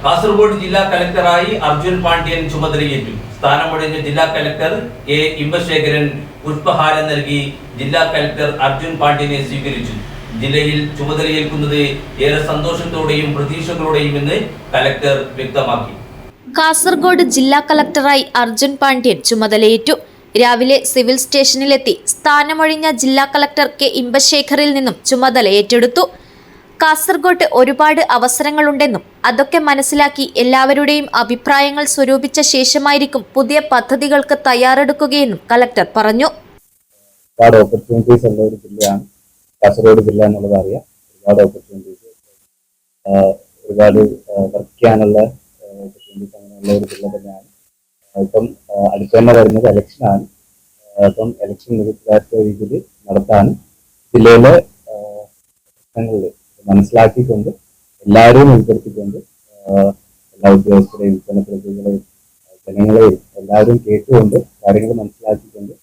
കാസർഗോഡ് ജില്ലാ കലക്ടറായി അർജുൻ പാണ്ഡ്യൻ ചുമതലയേറ്റു. സ്ഥാനമൊഴിഞ്ഞ ജില്ലാ കലക്ടർ കെ ഇമ്പശേഖരൻ പുഷ്പഹാരം നൽകി ജില്ലാ കലക്ടർ അർജുൻ പാണ്ഡ്യനെ സ്വീകരിച്ചു. ജില്ലയിൽ ചുമതലയേൽക്കുന്നത് ഏറെ സന്തോഷത്തോടെയും പ്രതീക്ഷകളോടെയും എന്ന് കലക്ടർ വ്യക്തമാക്കി. കാസർഗോഡ് ജില്ലാ കലക്ടറായി അർജുൻ പാണ്ഡ്യൻ ചുമതലയേറ്റു. രാവിലെ സിവിൽ സ്റ്റേഷനിലെത്തി സ്ഥാനമൊഴിഞ്ഞ ജില്ലാ കലക്ടർ കെ ഇമ്പശേഖറിൽ നിന്നും ചുമതല ഏറ്റെടുത്തു. കാസർഗോഡ് ഒരുപാട് അവസരങ്ങളുണ്ടെന്നും അതൊക്കെ മനസ്സിലാക്കി എല്ലാവരുടെയും അഭിപ്രായങ്ങൾ സ്വരൂപിച്ച ശേഷമായിരിക്കും പുതിയ പദ്ധതികൾക്ക് തയ്യാറെടുക്കുകയെന്നും കലക്ടർ പറഞ്ഞു. ഒരുപാട് ഓപ്പർച്യൂണിറ്റീസ് ഉള്ള ഒരു ജില്ലയാണ് കാസർഗോഡ് ജില്ല എന്നുള്ളത് അറിയാം. ഒരുപാട് ഓപ്പർച്യൂണിറ്റീസ്, ഒരുപാട് വർക്ക് ചെയ്യാനുള്ള ഓപ്പർച്യൂണിറ്റീസ് അങ്ങനെയുള്ള ഒരു ജില്ല തന്നെയാണ്. ഇപ്പം അടുത്ത് തന്നെ വരുന്നത് ഇലക്ഷനാണ്. അപ്പം ഇലക്ഷൻ മികച്ച രീതിയിൽ നടത്താനും ജില്ലയിലെ പ്രശ്നങ്ങളിൽ മനസ്സിലാക്കിക്കൊണ്ട് എല്ലാവരെയും ഉൾപ്പെടുത്തിക്കൊണ്ട് എല്ലാ ഉദ്യോഗസ്ഥരെയും ജനപ്രതിനിധികളെയും ജനങ്ങളെയും എല്ലാവരും കേട്ടുകൊണ്ട് കാര്യങ്ങൾ മനസ്സിലാക്കിക്കൊണ്ട്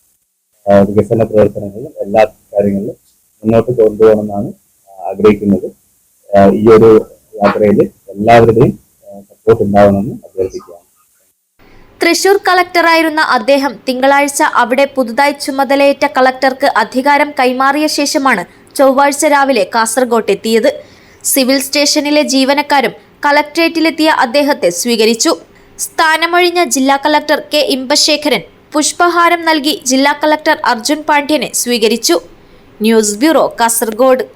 വികസന പ്രവർത്തനങ്ങളിലും എല്ലാ കാര്യങ്ങളിലും മുന്നോട്ട് കൊണ്ടുപോകണമെന്നാണ് ആഗ്രഹിക്കുന്നത്. ഈ ഒരു യാത്രയിൽ എല്ലാവരുടെയും സപ്പോർട്ട് ഉണ്ടാവണമെന്ന് അഭ്യർത്ഥിക്കുകയാണ്. തൃശൂർ കളക്ടറായിരുന്ന അദ്ദേഹം തിങ്കളാഴ്ച അവിടെ പുതുതായി ചുമതലയേറ്റ കളക്ടർക്ക് അധികാരം കൈമാറിയ ശേഷമാണ് ചൊവ്വാഴ്ച രാവിലെ കാസർഗോഡ് എത്തിയത്. സിവിൽ സ്റ്റേഷനിലെ ജീവനക്കാരും കളക്ടറേറ്റിലെത്തിയ അദ്ദേഹത്തെ സ്വീകരിച്ചു. സ്ഥാനമൊഴിഞ്ഞ ജില്ലാ കളക്ടർ കെ ഇമ്പശേഖരൻ പുഷ്പഹാരം നൽകി ജില്ലാ കളക്ടർ അർജുൻ പാണ്ഡ്യനെ സ്വീകരിച്ചു. News bureau, Kasaragod.